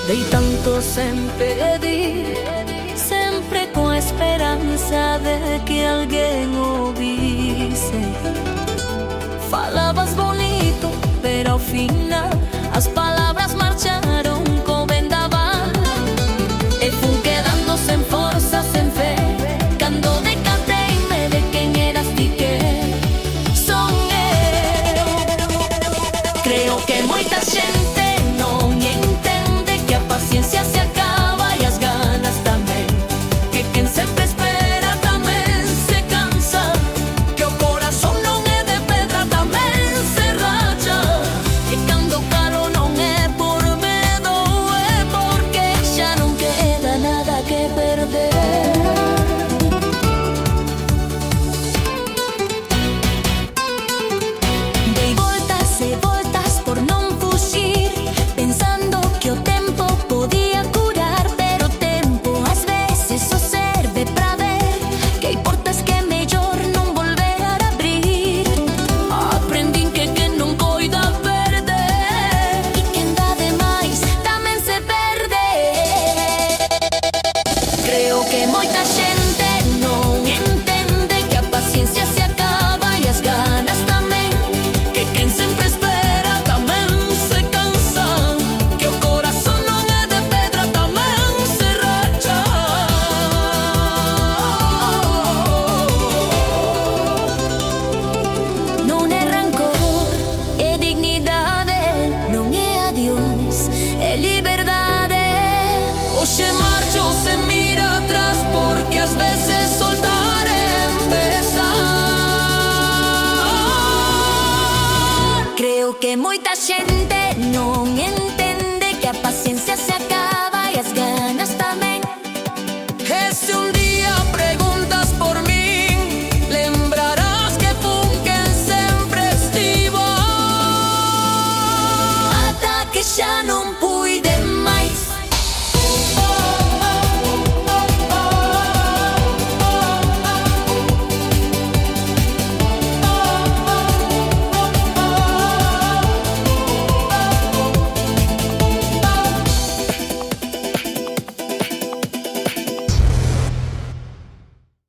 Dei tanto sempre pedir, sempre com a esperança de que alguém ouvisse. Falabas bonito, pero ao final as palavras marcharon co vendaval. E fun quedando sen forza, sen fe, cando decateime de quen eras ti que son eu. Creo que moita xente non entende que a paciencia se acaba e as ganas tamén, que quen sempre espera tamén se cansa, que o corazón non é de pedra, tamén se racha. E cando caro non é por medo, é porque xa non queda nada que perder. Dei voltas e voltas por non fuxir, pensando que o tempo podía curar, pero o tempo ás veces só serve pra ver que hai portas que é mellor non volver a abrir. Aprendín que quen non coida perde, e quen dá de máis tamén se perde. Creo que moita xente non entende que a paciencia se acaba e as ganas tamén, que quen sempre espera tamén se cansa, que o corazón non é de pedra, tamén se racha. Non é rancor, é dignidade, non é adiós, é liberdade. Hoxe marcho sen mira atrás, porque ás veces soltar é empezar. Creo que moita xente non entende que a paciencia se acaba